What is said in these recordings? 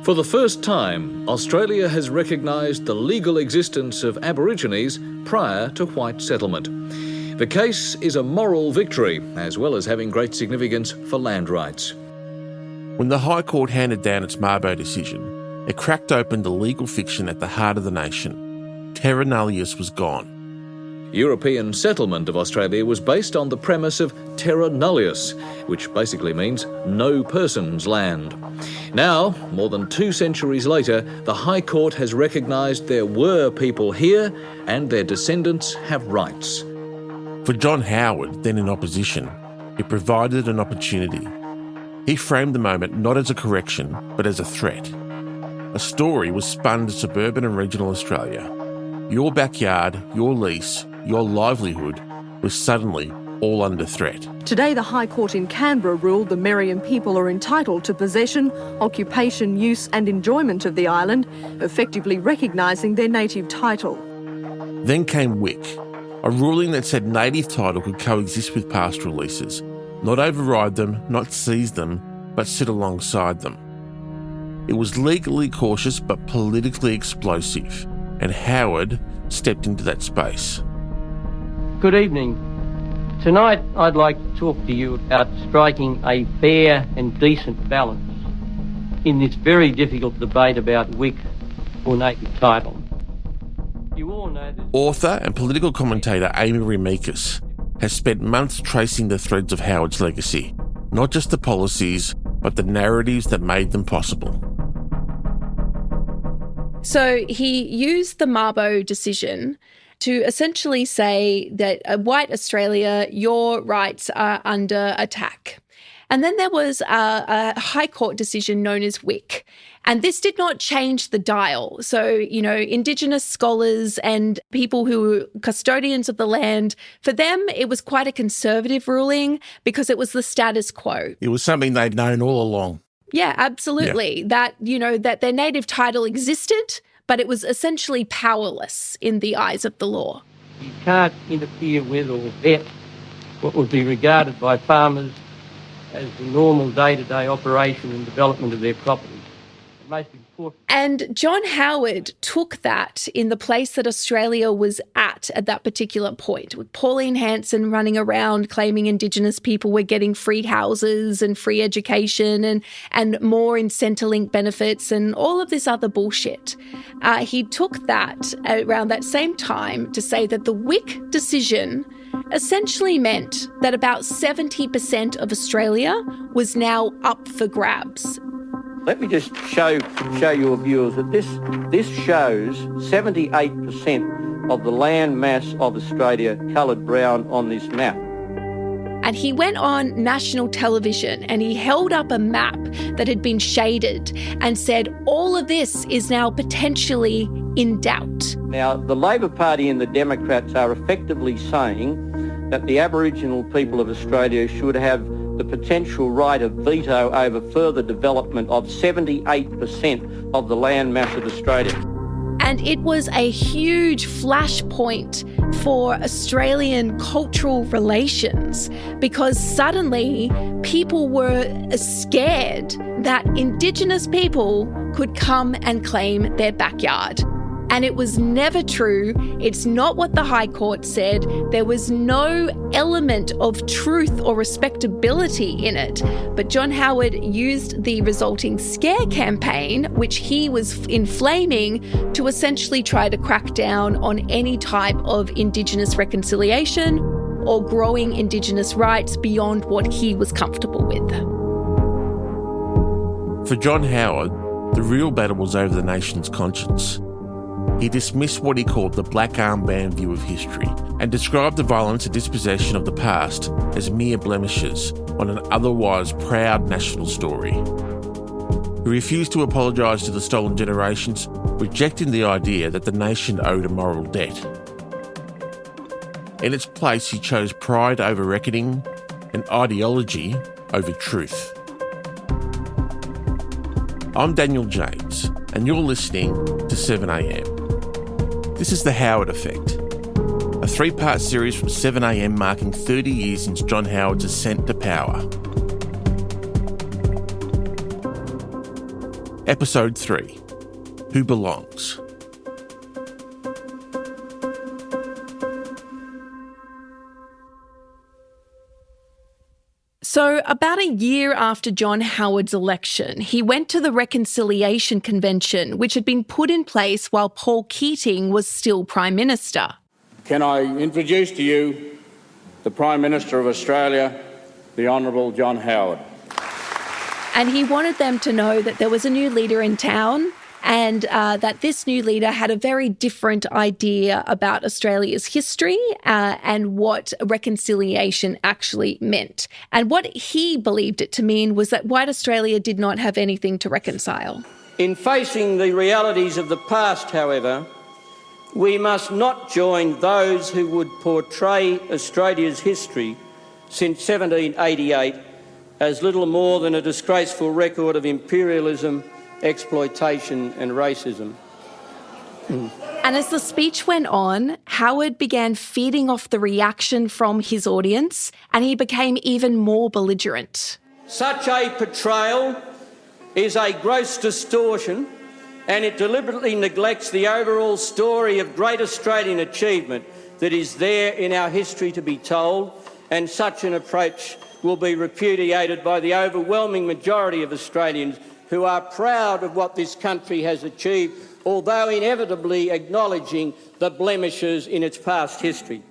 For the first time, Australia has recognised the legal existence of Aborigines prior to white settlement. The case is a moral victory, as well as having great significance for land rights. When the High Court handed down its Mabo decision, it cracked open the legal fiction at the heart of the nation. Terra Nullius was gone. European settlement of Australia was based on the premise of Terra Nullius, which basically means no person's land. Now, more than 2 centuries later, the High Court has recognised there were people here and their descendants have rights. For John Howard, then in opposition, it provided an opportunity. He framed the moment not as a correction, but as a threat. A story was spun to suburban and regional Australia. Your backyard, your lease, your livelihood was suddenly all under threat. Today, the High Court in Canberra ruled the Meriam people are entitled to possession, occupation, use and enjoyment of the island, effectively recognising their native title. Then came Wick, a ruling that said native title could coexist with pastoral leases, not override them, not seize them, but sit alongside them. It was legally cautious but politically explosive, and Howard stepped into that space. Good evening. Tonight I'd like to talk to you about striking a fair and decent balance in this very difficult debate about WIC or native title. You all know this. Author and political commentator Amy Remekis has spent months tracing the threads of Howard's legacy, not just the policies, but the narratives that made them possible. So he used the Mabo decision to essentially say that white Australia, your rights are under attack. And then there was a High Court decision known as WIC. And this did not change the dial. So, Indigenous scholars and people who were custodians of the land, for them, it was quite a conservative ruling because it was the status quo. It was something they'd known all along. Yeah, absolutely. Yeah. That their native title existed, but it was essentially powerless in the eyes of the law. You can't interfere with or vet what would be regarded by farmers as the normal day-to-day operation and development of their property. And John Howard took that in the place that Australia was at that particular point, with Pauline Hanson running around claiming Indigenous people were getting free houses and free education and more in Centrelink benefits and all of this other bullshit. He took that around that same time to say that the WIC decision essentially meant that about 70% of Australia was now up for grabs. Let me just show your viewers that this shows 78% of the land mass of Australia coloured brown on this map. And he went on national television and he held up a map that had been shaded and said, all of this is now potentially in doubt. Now, the Labor Party and the Democrats are effectively saying that the Aboriginal people of Australia should have the potential right of veto over further development of 78% of the land mass of Australia. And it was a huge flashpoint for Australian cultural relations because suddenly people were scared that Indigenous people could come and claim their backyard. And it was never true. It's not what the High Court said. There was no element of truth or respectability in it. But John Howard used the resulting scare campaign, which he was inflaming, to essentially try to crack down on any type of Indigenous reconciliation or growing Indigenous rights beyond what he was comfortable with. For John Howard, the real battle was over the nation's conscience. He dismissed what he called the black armband view of history and described the violence and dispossession of the past as mere blemishes on an otherwise proud national story. He refused to apologise to the stolen generations, rejecting the idea that the nation owed a moral debt. In its place, he chose pride over reckoning and ideology over truth. I'm Daniel James, and you're listening to 7am. This is The Howard Effect, a 3-part series from 7am marking 30 years since John Howard's ascent to power. Episode 3. Who Belongs? So, about a year after John Howard's election, he went to the Reconciliation Convention, which had been put in place while Paul Keating was still Prime Minister. Can I introduce to you the Prime Minister of Australia, the Honourable John Howard. And he wanted them to know that there was a new leader in town and that this new leader had a very different idea about Australia's history and what reconciliation actually meant. And what he believed it to mean was that white Australia did not have anything to reconcile. In facing the realities of the past, however, we must not join those who would portray Australia's history since 1788 as little more than a disgraceful record of imperialism, exploitation and racism. And as the speech went on, Howard began feeding off the reaction from his audience, and he became even more belligerent. Such a portrayal is a gross distortion, and it deliberately neglects the overall story of great Australian achievement that is there in our history to be told, and such an approach will be repudiated by the overwhelming majority of Australians who are proud of what this country has achieved, although inevitably acknowledging the blemishes in its past history.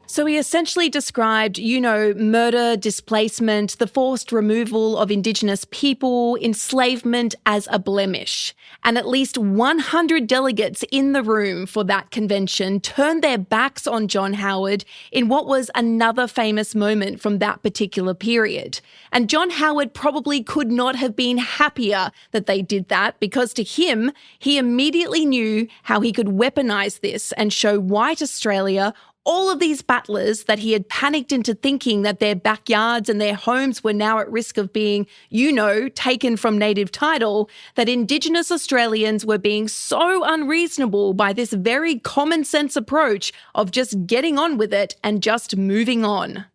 So he essentially described, murder, displacement, the forced removal of Indigenous people, enslavement as a blemish. And at least 100 delegates in the room for that convention turned their backs on John Howard in what was another famous moment from that particular period. And John Howard probably could not have been happier that they did that, because to him, he immediately knew how he could weaponize this and show white Australia all of these battlers that he had panicked into thinking that their backyards and their homes were now at risk of being, taken from native title, that Indigenous Australians were being so unreasonable by this very common sense approach of just getting on with it and just moving on.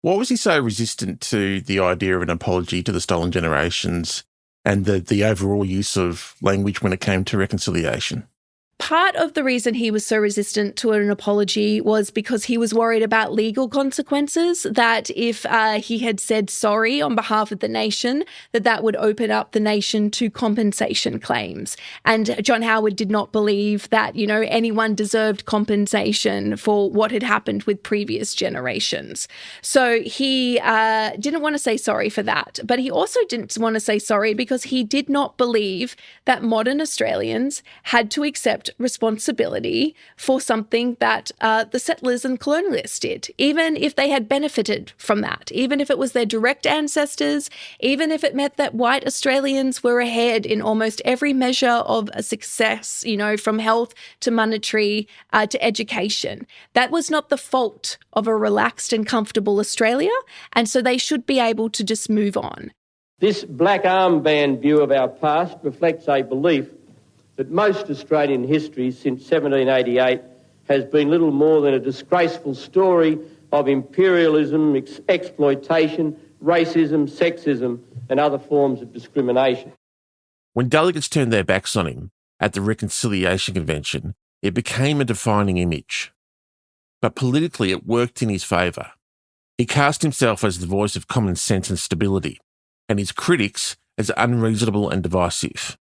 Why was he so resistant to the idea of an apology to the stolen generations and the overall use of language when it came to reconciliation? Part of the reason he was so resistant to an apology was because he was worried about legal consequences, that if he had said sorry on behalf of the nation, that would open up the nation to compensation claims. And John Howard did not believe that, anyone deserved compensation for what had happened with previous generations. So he didn't want to say sorry for that. But he also didn't want to say sorry because he did not believe that modern Australians had to accept responsibility for something that the settlers and colonialists did, even if they had benefited from that, even if it was their direct ancestors, even if it meant that white Australians were ahead in almost every measure of a success, from health to monetary to education. That was not the fault of a relaxed and comfortable Australia, and so they should be able to just move on. This black armband view of our past reflects a belief that most Australian history since 1788 has been little more than a disgraceful story of imperialism, exploitation, racism, sexism and other forms of discrimination. When delegates turned their backs on him at the Reconciliation Convention, it became a defining image. But politically, it worked in his favour. He cast himself as the voice of common sense and stability, and his critics as unreasonable and divisive.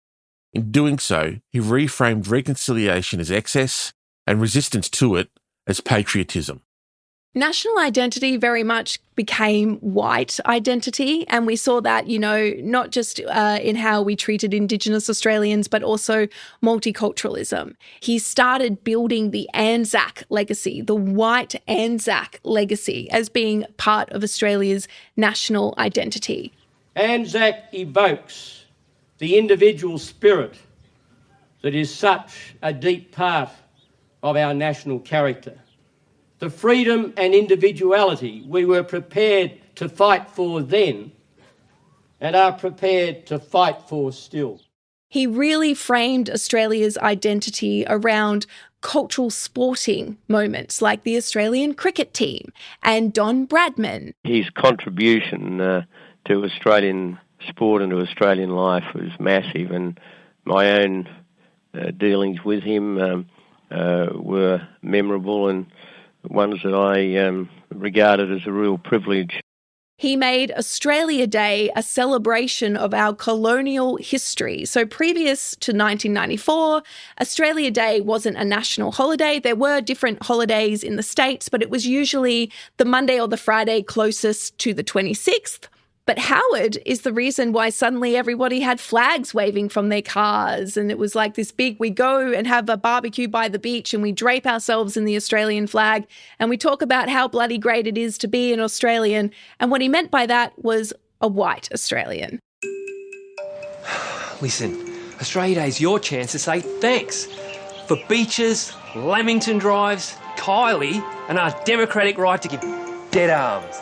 In doing so, he reframed reconciliation as excess and resistance to it as patriotism. National identity very much became white identity, and we saw that, not just in how we treated Indigenous Australians, but also multiculturalism. He started building the Anzac legacy, the white Anzac legacy, as being part of Australia's national identity. Anzac evokes the individual spirit that is such a deep part of our national character. The freedom and individuality we were prepared to fight for then and are prepared to fight for still. He really framed Australia's identity around cultural sporting moments like the Australian cricket team and Don Bradman. His contribution to Australian sport into Australian life was massive, and my own dealings with him were memorable and ones that I regarded as a real privilege. He made Australia Day a celebration of our colonial history. So previous to 1994, Australia Day wasn't a national holiday. There were different holidays in the States, but it was usually the Monday or the Friday closest to the 26th. But Howard is the reason why suddenly everybody had flags waving from their cars. And it was like this big, we go and have a barbecue by the beach and we drape ourselves in the Australian flag. And we talk about how bloody great it is to be an Australian. And what he meant by that was a white Australian. Listen, Australia Day is your chance to say thanks for beaches, Lamington drives, Kylie, and our democratic right to give dead arms.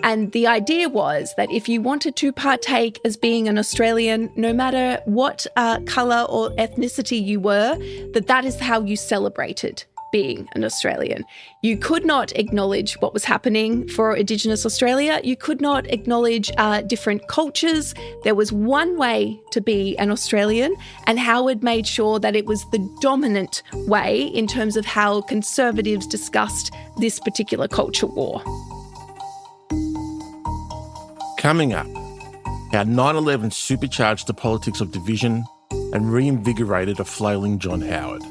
And the idea was that if you wanted to partake as being an Australian, no matter what colour or ethnicity you were, that is how you celebrated being an Australian. You could not acknowledge what was happening for Indigenous Australia. You could not acknowledge different cultures. There was one way to be an Australian, and Howard made sure that it was the dominant way in terms of how conservatives discussed this particular culture war. Coming up, how 9/11 supercharged the politics of division and reinvigorated a flailing John Howard.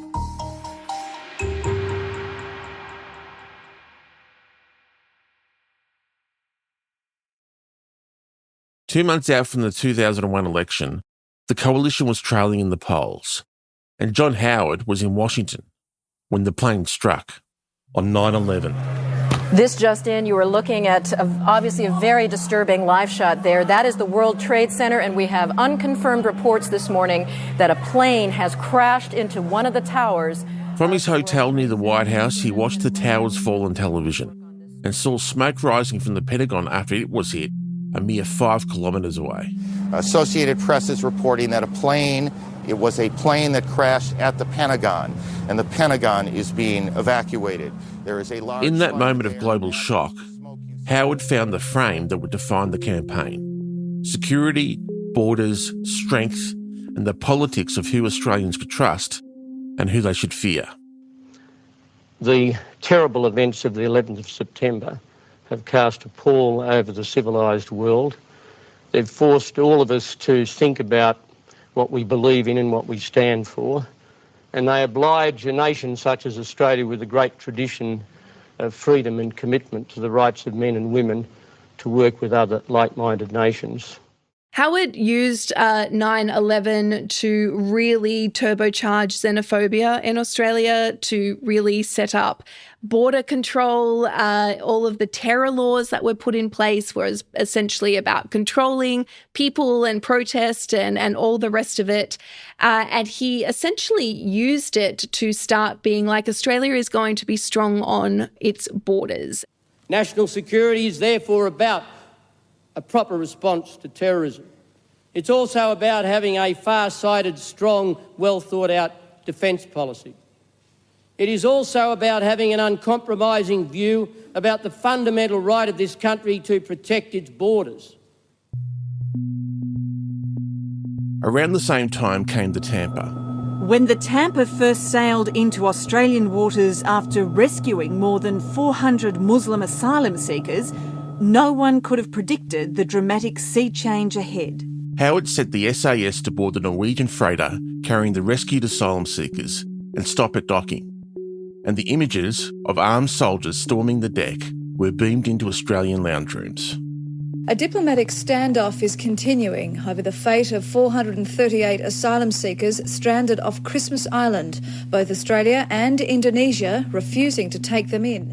Two months out from the 2001 election, the coalition was trailing in the polls, and John Howard was in Washington when the plane struck on 9/11. This just in, you are looking at obviously a very disturbing live shot there. That is the World Trade Center, and we have unconfirmed reports this morning that a plane has crashed into one of the towers. From his hotel near the White House, he watched the towers fall on television and saw smoke rising from the Pentagon after it was hit a mere 5 kilometres away. Associated Press is reporting that it was a plane that crashed at the Pentagon, and the Pentagon is being evacuated. There is a large In that moment of global shock, Howard found the frame that would define the campaign: security, borders, strength, and the politics of who Australians could trust and who they should fear. The terrible events of the 11th of September have cast a pall over the civilised world. They've forced all of us to think about what we believe in and what we stand for. And they oblige a nation such as Australia, with a great tradition of freedom and commitment to the rights of men and women, to work with other like-minded nations. Howard used 9/11 to really turbocharge xenophobia in Australia, to really set up border control. All of the terror laws that were put in place was essentially about controlling people and protest and all the rest of it. And he essentially used it to start being like, Australia is going to be strong on its borders. National security is therefore about a proper response to terrorism. It's also about having a far-sighted, strong, well-thought-out defence policy. It is also about having an uncompromising view about the fundamental right of this country to protect its borders. Around the same time came the Tampa. When the Tampa first sailed into Australian waters after rescuing more than 400 Muslim asylum seekers, no one could have predicted the dramatic sea change ahead. Howard sent the SAS to board the Norwegian freighter carrying the rescued asylum seekers and stop at docking. And the images of armed soldiers storming the deck were beamed into Australian lounge rooms. A diplomatic standoff is continuing over the fate of 438 asylum seekers stranded off Christmas Island, both Australia and Indonesia refusing to take them in.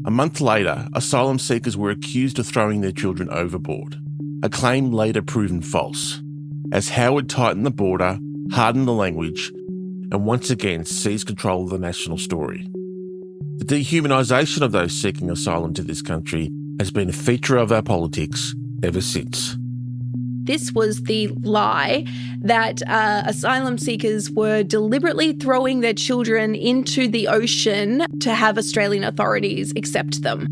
A month later, asylum seekers were accused of throwing their children overboard, a claim later proven false, as Howard tightened the border, hardened the language, and once again seized control of the national story. The dehumanisation of those seeking asylum to this country has been a feature of our politics ever since. This was the lie that asylum seekers were deliberately throwing their children into the ocean to have Australian authorities accept them.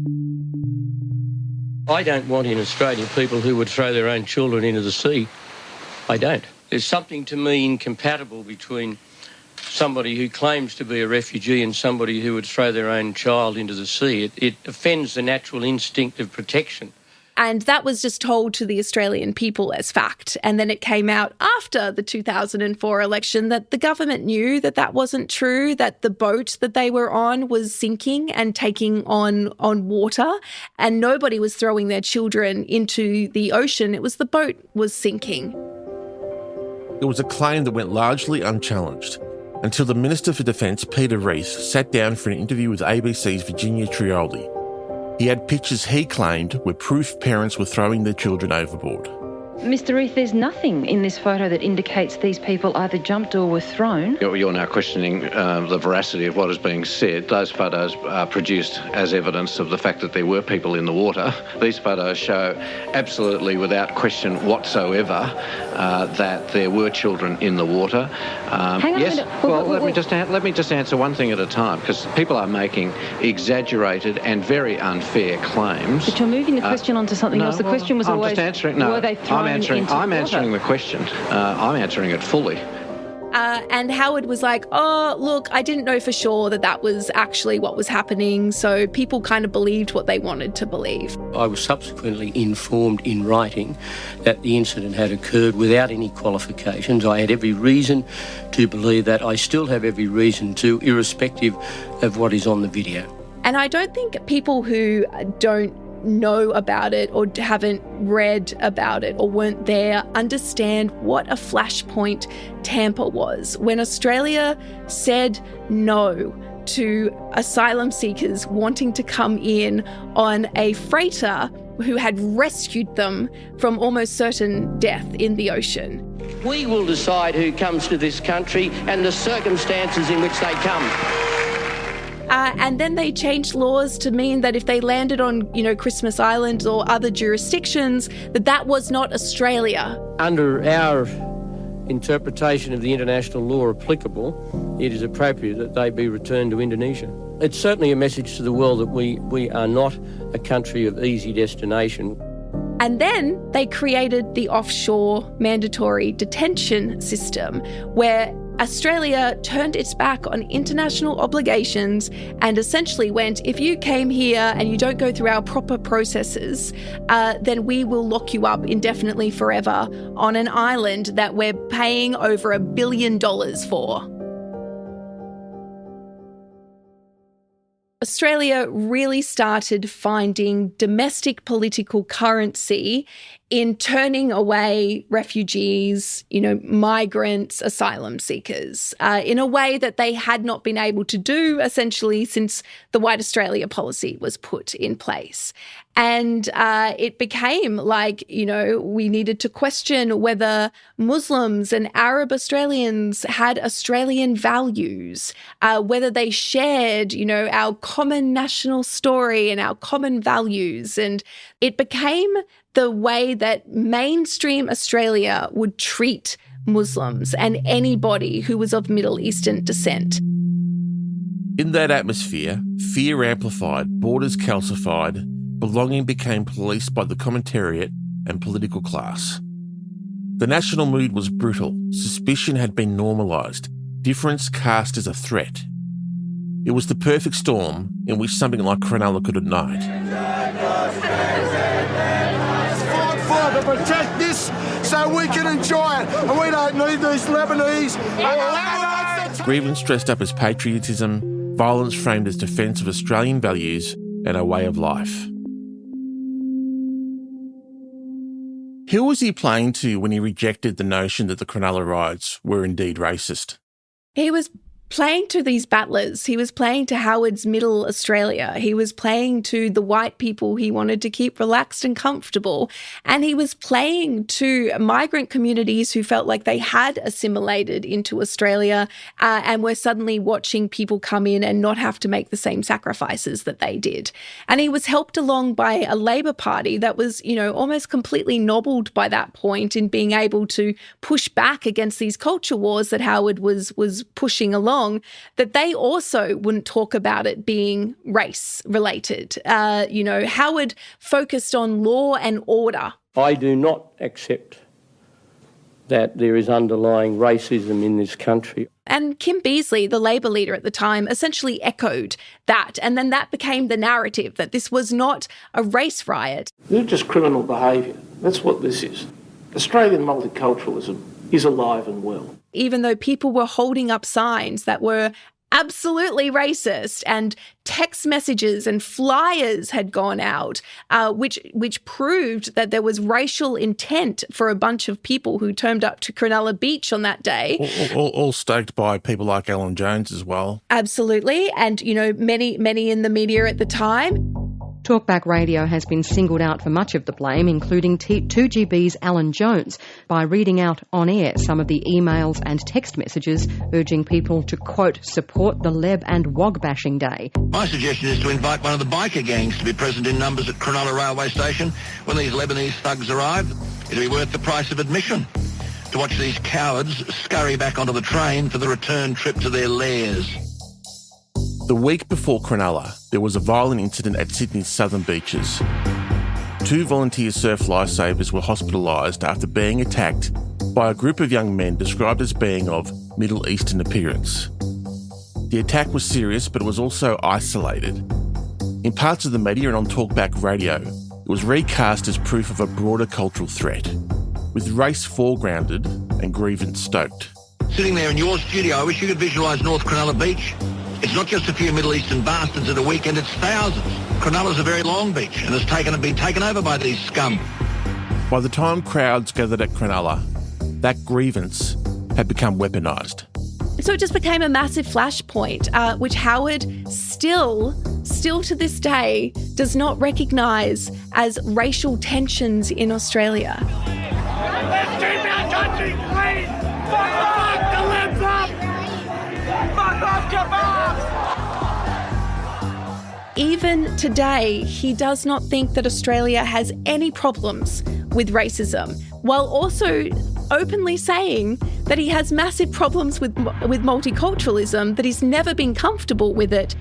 I don't want in Australia people who would throw their own children into the sea. I don't. There's something to me incompatible between somebody who claims to be a refugee and somebody who would throw their own child into the sea. It offends the natural instinct of protection. And that was just told to the Australian people as fact. And then it came out after the 2004 election that the government knew that that wasn't true, that the boat that they were on was sinking and taking on water, and nobody was throwing their children into the ocean. It was the boat was sinking. It was a claim that went largely unchallenged until the Minister for Defence, Peter Rees, sat down for an interview with ABC's Virginia Trioli. He had pictures he claimed were proof parents were throwing their children overboard. Mr. Reith, there's nothing in this photo that indicates these people either jumped or were thrown. You're now questioning the veracity of what is being said. Those photos are produced as evidence of the fact that there were people in the water. These photos show absolutely without question whatsoever that there were children in the water. Hang on yes, a minute. well, let me just answer one thing at a time, because people are making exaggerated and very unfair claims. But you're moving the question onto something else. The question was always, were they thrown I'm answering the question. I'm answering it fully. And Howard was like, oh, look, I didn't know for sure that that was actually what was happening. So people kind of believed what they wanted to believe. I was subsequently informed in writing that the incident had occurred without any qualifications. I had every reason to believe that. I still have every reason to, irrespective of what is on the video. And I don't think people who don't know about it or haven't read about it or weren't there understand what a flashpoint Tampa was when Australia said no to asylum seekers wanting to come in on a freighter who had rescued them from almost certain death in the ocean. We will decide who comes to this country and the circumstances in which they come. And then they changed laws to mean that if they landed on, Christmas Island or other jurisdictions, that was not Australia. Under our interpretation of the international law applicable, it is appropriate that they be returned to Indonesia. It's certainly a message to the world that we are not a country of easy destination. And then they created the offshore mandatory detention system where Australia turned its back on international obligations and essentially went, if you came here and you don't go through our proper processes, then we will lock you up indefinitely forever on an island that we're paying over $1 billion for. Australia really started finding domestic political currency in turning away refugees, migrants, asylum seekers, in a way that they had not been able to do essentially since the White Australia policy was put in place. And it became like, we needed to question whether Muslims and Arab Australians had Australian values, whether they shared, our common national story and our common values. And it became the way that mainstream Australia would treat Muslims and anybody who was of Middle Eastern descent. In that atmosphere, fear amplified, borders calcified, belonging became policed by the commentariat and political class. The national mood was brutal. Suspicion had been normalised. Difference cast as a threat. It was the perfect storm in which something like Cronulla could ignite. To protect this so we can enjoy it, and we don't need these Lebanese. Grievance dressed up as patriotism, violence framed as defence of Australian values and a way of life. Who was he playing to when he rejected the notion that the Cronulla riots were indeed racist? He was playing to these battlers. He was playing to Howard's Middle Australia. He was playing to the white people he wanted to keep relaxed and comfortable. And he was playing to migrant communities who felt like they had assimilated into Australia and were suddenly watching people come in and not have to make the same sacrifices that they did. And he was helped along by a Labor Party that was, almost completely nobbled by that point in being able to push back against these culture wars that Howard was pushing along. long, that they also wouldn't talk about it being race-related. Howard focused on law and order. I do not accept that there is underlying racism in this country. And Kim Beazley, the Labor leader at the time, essentially echoed that. And then that became the narrative, that this was not a race riot. This is just criminal behaviour. That's what this is. Australian multiculturalism is alive and well. Even though people were holding up signs that were absolutely racist, and text messages and flyers had gone out, which proved that there was racial intent for a bunch of people who turned up to Cronulla Beach on that day. All stoked by people like Alan Jones as well. Absolutely. And, many in the media at the time. Talkback Radio has been singled out for much of the blame, including 2GB's Alan Jones, by reading out on air some of the emails and text messages urging people to, quote, support the Leb and Wog bashing day. My suggestion is to invite one of the biker gangs to be present in numbers at Cronulla railway station when these Lebanese thugs arrive. It'll be worth the price of admission to watch these cowards scurry back onto the train for the return trip to their lairs. The week before Cronulla, there was a violent incident at Sydney's southern beaches. 2 volunteer surf lifesavers were hospitalised after being attacked by a group of young men described as being of Middle Eastern appearance. The attack was serious, but it was also isolated. In parts of the media and on Talkback Radio, it was recast as proof of a broader cultural threat, with race foregrounded and grievance stoked. Sitting there in your studio, I wish you could visualise North Cronulla Beach. It's not just a few Middle Eastern bastards at a weekend, it's thousands. Cronulla's a very long beach and has been taken over by these scum. By the time crowds gathered at Cronulla, that grievance had become weaponised. So it just became a massive flashpoint, which Howard still to this day does not recognise as racial tensions in Australia. Let's keep our country clean! Fuck off the libs up! Fuck off kebabs! Even today, he does not think that Australia has any problems with racism, while also openly saying that he has massive problems with multiculturalism, that he's never been comfortable with it.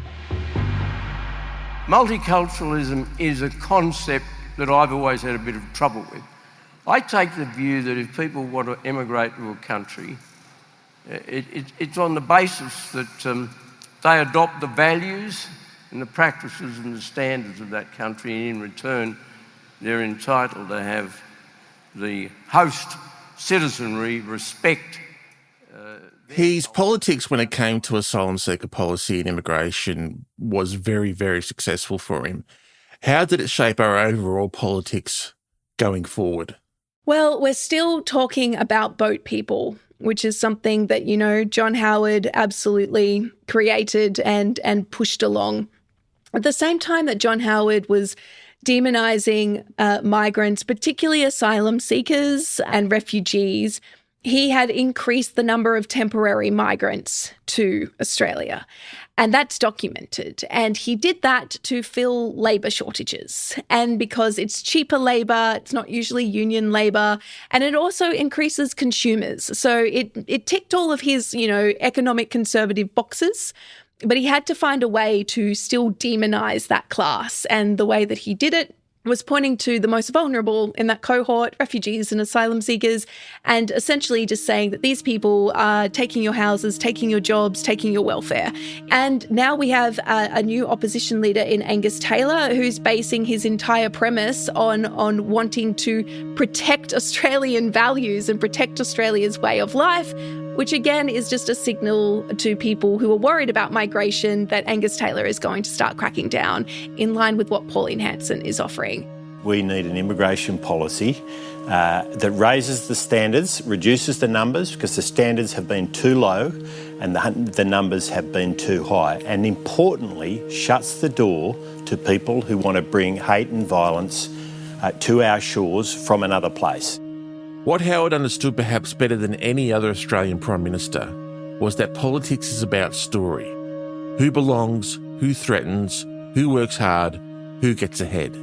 Multiculturalism is a concept that I've always had a bit of trouble with. I take the view that if people want to emigrate to a country, it's on the basis that they adopt the values and the practices and the standards of that country, and in return they're entitled to have the host citizenry respect. His politics when it came to asylum seeker policy and immigration was very, very successful for him. How did it shape our overall politics going forward? Well, we're still talking about boat people, which is something that, John Howard absolutely created and pushed along. At the same time that John Howard was demonising migrants, particularly asylum seekers and refugees, he had increased the number of temporary migrants to Australia. And that's documented. And he did that to fill labour shortages. And because it's cheaper labour, it's not usually union labour, and it also increases consumers. So it ticked all of his, economic conservative boxes. But he had to find a way to still demonise that class. And the way that he did it was pointing to the most vulnerable in that cohort, refugees and asylum seekers, and essentially just saying that these people are taking your houses, taking your jobs, taking your welfare. And now we have a new opposition leader in Angus Taylor, who's basing his entire premise on wanting to protect Australian values and protect Australia's way of life, which again is just a signal to people who are worried about migration that Angus Taylor is going to start cracking down in line with what Pauline Hanson is offering. We need an immigration policy that raises the standards, reduces the numbers, because the standards have been too low and the numbers have been too high, and importantly shuts the door to people who want to bring hate and violence to our shores from another place. What Howard understood perhaps better than any other Australian Prime Minister was that politics is about story. Who belongs, who threatens, who works hard, who gets ahead.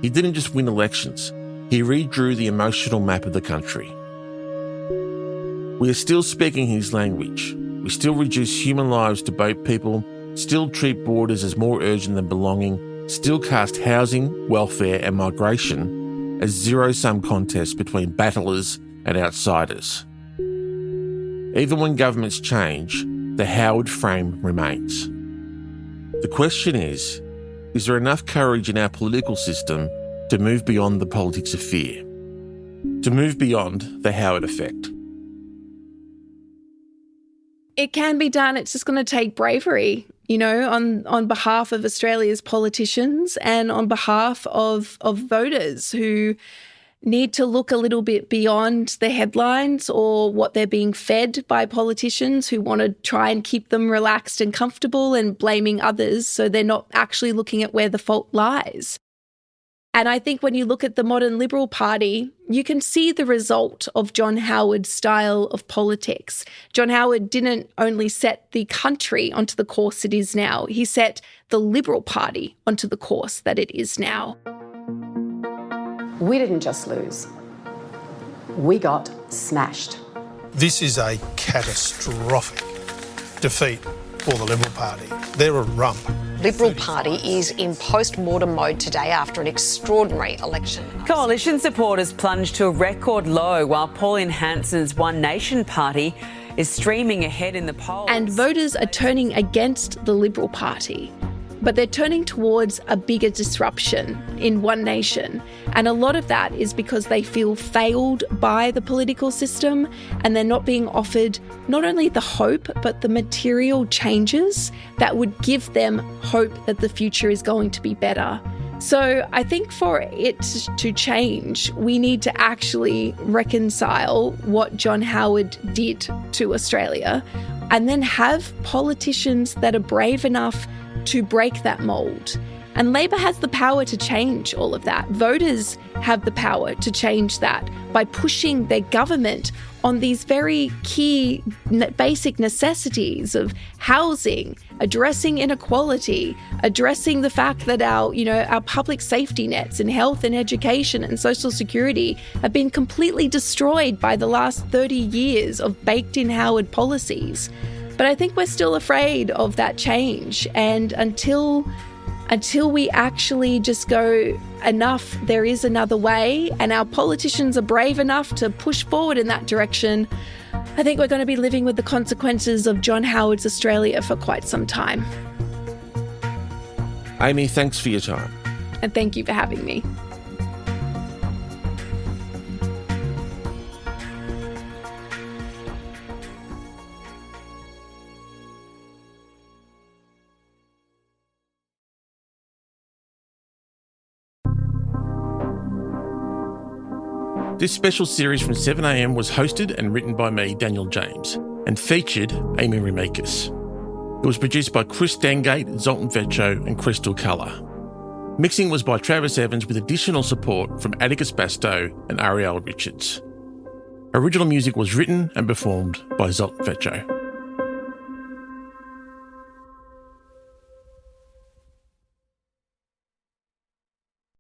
He didn't just win elections, he redrew the emotional map of the country. We are still speaking his language, We still reduce human lives to boat people, still treat borders as more urgent than belonging, still cast housing, welfare and migration as zero-sum contests between battlers and outsiders. Even when governments change, the Howard frame remains. The question is there enough courage in our political system to move beyond the politics of fear? To move beyond the Howard effect? It can be done. It's just going to take bravery, you know, on behalf of Australia's politicians and on behalf of voters who need to look a little bit beyond the headlines or what they're being fed by politicians who want to try and keep them relaxed and comfortable and blaming others so they're not actually looking at where the fault lies. And I think when you look at the modern Liberal Party, you can see the result of John Howard's style of politics. John Howard didn't only set the country onto the course it is now, he set the Liberal Party onto the course that it is now. We didn't just lose. We got smashed. This is a catastrophic defeat for the Liberal Party. They're a rump. Liberal Party is in post-mortem mode today after an extraordinary election. Coalition supporters plunged to a record low while Pauline Hanson's One Nation party is streaming ahead in the polls. And voters are turning against the Liberal Party. But they're turning towards a bigger disruption in One Nation. And a lot of that is because they feel failed by the political system and they're not being offered not only the hope, but the material changes that would give them hope that the future is going to be better. So I think for it to change, we need to actually reconcile what John Howard did to Australia and then have politicians that are brave enough to break that mould. And Labor has the power to change all of that. Voters have the power to change that by pushing their government on these very key basic necessities of housing, addressing inequality, addressing the fact that our public safety nets in health and education and social security have been completely destroyed by the last 30 years of baked-in Howard policies. But I think we're still afraid of that change. And until we actually just go, enough, there is another way, and our politicians are brave enough to push forward in that direction, I think we're going to be living with the consequences of John Howard's Australia for quite some time. Amy, thanks for your time. And thank you for having me. This special series from 7am was hosted and written by me, Daniel James, and featured Amy Remekis. It was produced by Chris Dangate, Zoltan Vecho and Crystal Colour. Mixing was by Travis Evans with additional support from Atticus Bastow and Ariel Richards. Original music was written and performed by Zoltan Vecho.